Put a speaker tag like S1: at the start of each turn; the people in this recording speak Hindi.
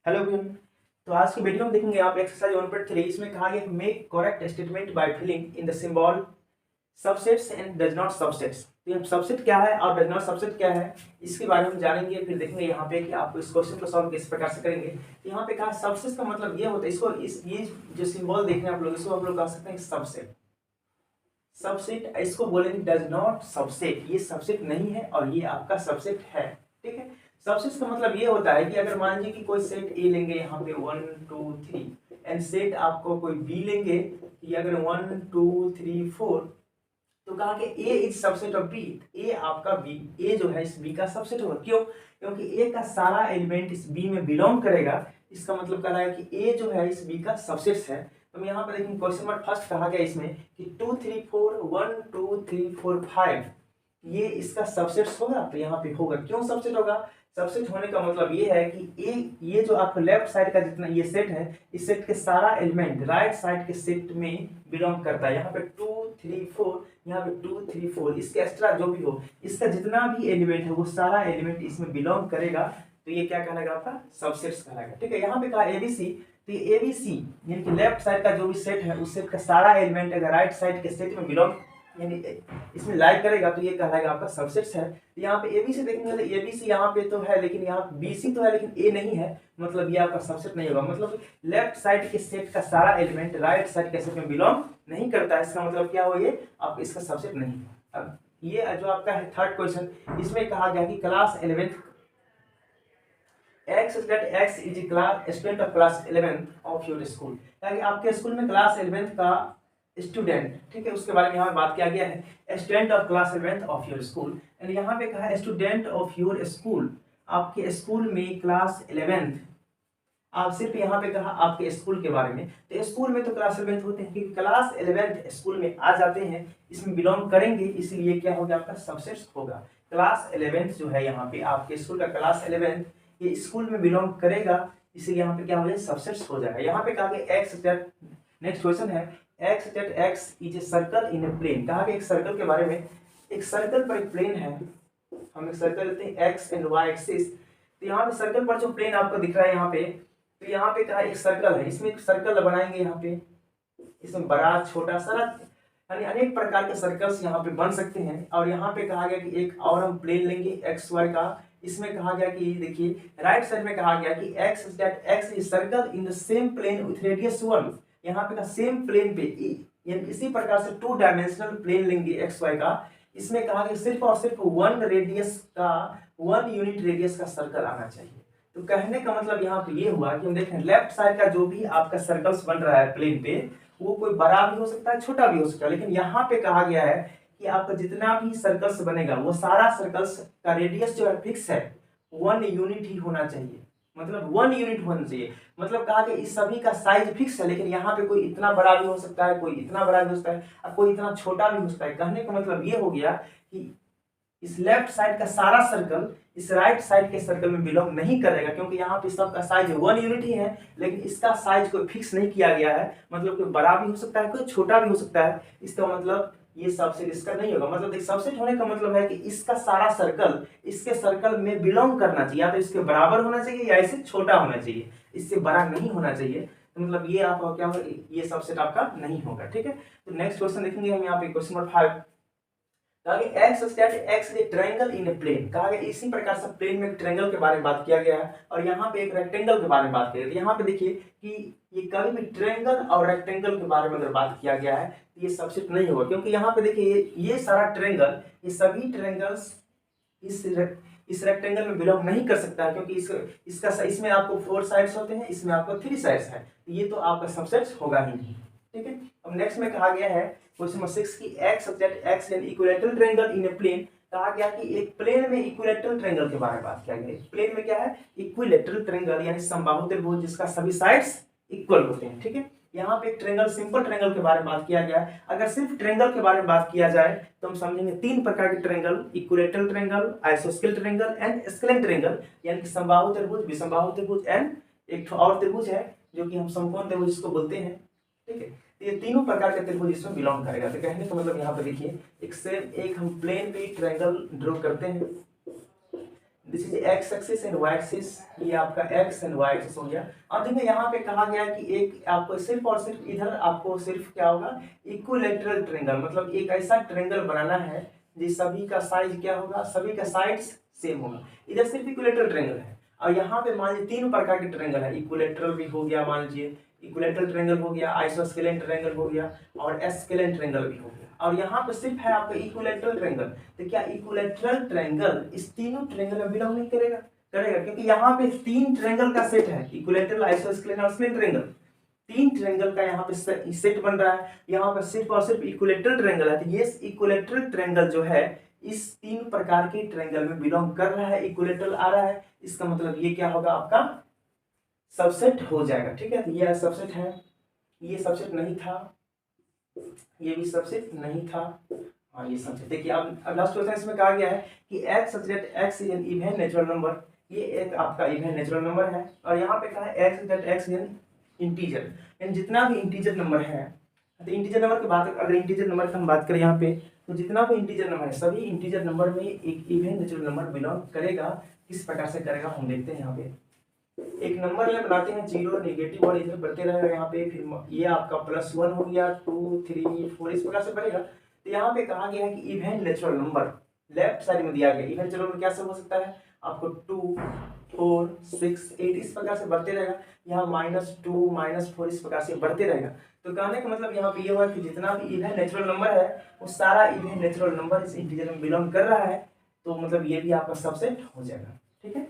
S1: Hello everyone. तो आज की वीडियो में देखेंगे आप एक्सरसाइज 1.3। इसमें कहा गया make correct statement by filling in the symbol subsets and does not subsets. तो ये सबसेट क्या है और डज नॉट सबसेट क्या है, इसके बारे में जानेंगे। फिर देखेंगे यहाँ पे कि आप इस क्वेश्चन को सॉल्व किस प्रकार से करेंगे। यहाँ पे कहा सबसेट का मतलब ये होता है, इसको ये जो सिंबल देख रहे हैं आप लोग, इसको आप लोग कह सकते हैं सबसेट। सबसेट इसको बोलेंगे डज नॉट सबसेट, ये सबसेट नहीं है और ये आपका सबसेट है। ठीक है, सबसेट का मतलब ये होता है कि अगर मान लीजिए कि कोई सेट ए लेंगे यहाँ पे 1 2 3 एंड सेट आपको कोई बी लेंगे कि अगर 1 2 3 4, तो कहा कि ए इज सबसेट ऑफ बी। ए आपका बी, ए जो है इस बी का सबसेट होगा। क्यों? क्योंकि ए का सारा एलिमेंट इस बी में बिलोंग करेगा। इसका मतलब कह रहा है कि ए जो है इस बी का सबसेट है। तो यहाँ पर देखिए क्वेश्चन नंबर फर्स्ट कहा गया इसमें कि 2 3 4 1 2 3 4 5 ये इसका सबसेट होगा। तो यहाँ पे होगा। क्यों सबसेट होगा? सबसेट होने का मतलब ये है कि ये जो आपका लेफ्ट साइड का जितना ये सेट है, इस सेट के सारा एलिमेंट राइट साइड के सेट में बिलोंग करता है। यहाँ पे 2 3 4, यहाँ पे 2 3 4, इसके एक्स्ट्रा जो भी हो, इसका जितना भी एलिमेंट है वो सारा एलिमेंट इसमें बिलोंग करेगा। तो ये क्या कहलाएगा? आपका सबसेट्स कहलाएगा। ठीक है, यहाँ पे कहा एबीसी। तो ये एबीसी यानी कि लेफ्ट साइड का जो भी सेट है उस सेट का सारा एलिमेंट अगर राइट साइड के सेट में बिलोंग यानी इसमें लाइक करेगा तो ये कहलाएगा आपका सबसेट्स है। तो यहाँ पे एबीसी देखेंगे तो एबीसी यहाँ पे तो है, लेकिन यहाँ बीसी तो है लेकिन ए नहीं है, मतलब ये आपका सबसेट नहीं होगा। मतलब लेफ्ट साइड के सेट का सारा एलिमेंट राइट साइड के सेट में बिलोंग नहीं करता है। इसका मतलब क्या हो, ये आप इसका सबसेट नहीं है। अब ये जो आपका है थर्ड क्वेश्चन, इसमें कहा गया कि class 11 x x is class student of class 11 of your school, यानी आपके स्कूल में क्लास 11 का स्टूडेंट, ठीक है, उसके बारे में यहाँ पे बात किया गया है। Student of class 11 of your school, and यहाँ पे कहा स्टूडेंट ऑफ योर स्कूल, आपके स्कूल में क्लास 11। आप सिर्फ यहाँ पे कहा आपके स्कूल के बारे में, तो स्कूल में तो क्लास 11 होते हैं, क्योंकि क्लास 11 स्कूल में आ जाते हैं, इसमें बिलोंग करेंगे, इसलिए क्या होगा? आपका सबसेट होगा। क्लास 11 जो है यहाँ पे आपके स्कूल का क्लास 11 ये स्कूल में बिलोंग करेगा, इसलिए यहाँ पे क्या हो जाए? सबसेट्स हो जाएगा। यहाँ पे कहा गया एक्स दैट, नेक्स्ट क्वेश्चन है X that X is a circle in a plane. कहा गया एक सर्कल के बारे में, एक सर्कल पर एक प्लेन है, हम एक सर्कल लेते हैं एक्स एंड वाई एक्सिस। तो यहाँ पे सर्कल पर जो प्लेन आपको दिख रहा है यहाँ पे, तो यहाँ पे कहा एक सर्कल है, इसमें एक सर्कल बनाएंगे यहाँ पे, इसमें बड़ा छोटा सारा यानी अनेक प्रकार के सर्कल्स यहाँ पे बन सकते हैं। और यहाँ पे कहा गया कि एक और हम प्लेन लेंगे एक्स वाई का, इसमें कहा गया कि देखिए राइट साइड में कहा गया कि X that X is circle in the same plane with radius 1। यहाँ पे का सेम प्लेन पे यानी इसी प्रकार से 2 डायमेंशनल प्लेन लेंगे एक्स वाई का, इसमें कहा गया सिर्फ और सिर्फ 1 रेडियस का 1 यूनिट रेडियस का सर्कल आना चाहिए। तो कहने का मतलब यहाँ पे ये हुआ कि हम देखें लेफ्ट साइड का जो भी आपका सर्कल्स बन रहा है प्लेन पे, वो कोई बड़ा भी हो सकता है छोटा भी हो सकता है, लेकिन यहाँ पे कहा गया है कि आपका जितना भी सर्कल्स बनेगा वो सारा सर्कल्स का रेडियस जो है फिक्स है, 1 यूनिट ही होना चाहिए। मतलब 1 यूनिट होना चाहिए, मतलब कहा कि इस सभी का साइज फिक्स है, लेकिन यहाँ पे कोई इतना बड़ा भी हो सकता है, कोई इतना बड़ा भी हो सकता है और कोई इतना छोटा भी हो सकता है। कहने का मतलब ये हो गया कि इस लेफ्ट साइड का सारा सर्कल इस राइट साइड के सर्कल में बिलोंग नहीं करेगा, क्योंकि यहाँ पे सबका साइज 1 यूनिट ही है, लेकिन इसका साइज कोई फिक्स नहीं किया गया है। मतलब कोई बड़ा भी हो सकता है, कोई छोटा भी हो सकता है। इसका मतलब ये सबसेट इसका नहीं होगा। मतलब एक सबसेट होने का मतलब है कि इसका सारा सर्कल इसके सर्कल में बिलोंग करना चाहिए, या तो इसके बराबर होना चाहिए या इससे छोटा होना चाहिए, इससे बड़ा नहीं होना चाहिए। तो मतलब ये आपका क्या होगा? ये सबसेट आपका नहीं होगा। ठीक है, तो नेक्स्ट क्वेश्चन देखेंगे हम यहाँ पे क्वेश्चन नंबर 5। कहा गया X that X a triangle in a plane. कहा गया इसी प्रकार से प्लेन में एक ट्रायंगल के बारे में बात किया गया है, और यहाँ पे एक रेक्टेंगल के बारे में बात किया गया है। यहाँ पे देखिए कि ये कभी भी ट्रायंगल और रेक्टेंगल के बारे में अगर बात किया गया है तो ये सबसेट नहीं होगा, क्योंकि यहाँ पे देखिए ये सारा ट्रायंगल, ये सभी ट्रायंगल्स इस रेक्टेंगल में बिलोंग नहीं कर सकता है, क्योंकि इसमें आपको 4 साइड्स होते हैं, इसमें आपको 3 साइड्स है, ये तो आपका सबसेट होगा ही नहीं। ठीक है, अब नेक्स्ट में कहा गया है क्वेश्चन नंबर 6 की X subject X an equilateral triangle in a plane. कहा गया कि एक प्लेन में इक्विलेटरल ट्रायंगल के बारे में बात किया गया है। प्लेन में क्या है? इक्विलेटरल ट्रायंगल यानी समबाहु त्रिभुज जिसका सभी साइड्स इक्वल होते हैं। ठीक है, यहाँ पे एक ट्रायंगल सिंपल ट्रायंगल के बारे में बात किया गया है। अगर सिर्फ ट्रायंगल के बारे में बात किया जाए तो हम समझेंगे 3 प्रकार के ट्रायंगल, इक्विलेटरल ट्रायंगल, आइसोस्केल ट्रायंगल एंड स्केलेन ट्रायंगल, यानी कि समबाहु त्रिभुज, विषमबाहु त्रिभुज एंड एक और त्रिभुज है जो कि हम समकोण त्रिभुज इसको बोलते हैं। ठीक है, ये तीनों प्रकार के त्रिभुज इसमें बिलोंग करेगा। तो कहने का मतलब यहाँ पे देखिए एक हम प्लेन पे ट्रायंगल ड्रॉ करते हैं। This is X axis and Y axis, ये आपका एक्स एंड वाई एक्सिस हो गया। और देखिए यहाँ पे कहा गया है कि एक आपको सिर्फ और सिर्फ इधर आपको सिर्फ क्या होगा, इक्विलैटरल ट्रायंगल, मतलब एक ऐसा ट्रायंगल बनाना है जिस सभी का साइज क्या होगा, सभी का साइड्स सेम होगा। इधर सिर्फ इक्विलैटरल ट्रायंगल है और यहाँ पे मान लीजिए तीन प्रकार के ट्रायंगल है, इक्विलैटरल भी हो गया, मान लीजिए इक्विलैटरल ट्रायंगल हो गया, आइसोस्केलेन ट्रायंगल हो गया और एस्केलेन ट्रायंगल भी हो गया। और यहाँ पे सिर्फ है आपका इक्विलैटरल ट्रायंगल। तो क्या इक्विलैटरल ट्रायंगल इस तीनों ट्रायंगल में बिलोंग नहीं करेगा? करेगा, क्योंकि यहाँ पे तीन ट्रायंगल का सेट है, इक्विलैटरल, आइसोस्केलेन और स्केलेन ट्रायंगल, तीन ट्रायंगल का यहाँ पे सेट बन रहा है। यहाँ पर सिर्फ और सिर्फ इक्विलैटरल ट्रायंगल है, तो ये इक्विलैटरल ट्रायंगल जो है इस तीन प्रकार के ट्रायंगल में बिलोंग कर रहा है, इक्विलैटरल आ रहा है, इसका मतलब ये क्या होगा, आपका सबसेट हो जाएगा। ठीक है, तो ये सबसेट है, ये सबसेट नहीं था, ये भी सबसेट नहीं था, हाँ ये सबसेट। देखिए अब लास्ट क्वेश्चन इसमें कहा गया है कि x such that x is an even natural number, ये एक आपका इवन नेचुरल नंबर है। और यहाँ पे कहा है x that x is an integer, यानी जितना भी इंटीजर नंबर है, तो इंटीजर नंबर की बात, अगर इंटीजर नंबर की हम बात करें यहाँ पे, तो जितना भी इंटीजर नंबर है सभी इंटीजर नंबर में एक इवन नेचुरल नंबर बिलोंग करेगा। किस प्रकार से करेगा हम देखते हैं। यहाँ पे एक नंबर ले बनाते हैं, जीरो नेगेटिव और इधर बढ़ते रहेगा यहाँ पे, फिर ये आपका +1 हो गया, 2 3 4 इस प्रकार से बढ़ेगा। तो यहाँ पे कहा गया है कि even natural number left side में दिया गया, इवन नेचुरल नंबर क्या सब हो सकता है, आपको 2 4 6 8 इस प्रकार से बढ़ते रहेगा, यहाँ -2 -4 इस प्रकार से बढ़ते रहेगा। तो कहने का मतलब यहाँ पे ये हुआ कि जितना भी इवन नेचुरल नंबर है वो सारा इवन नेचुरल नंबर इस इंटीजर में बिलोंग कर रहा है, तो मतलब ये भी आपका सबसेट हो जाएगा। ठीक है।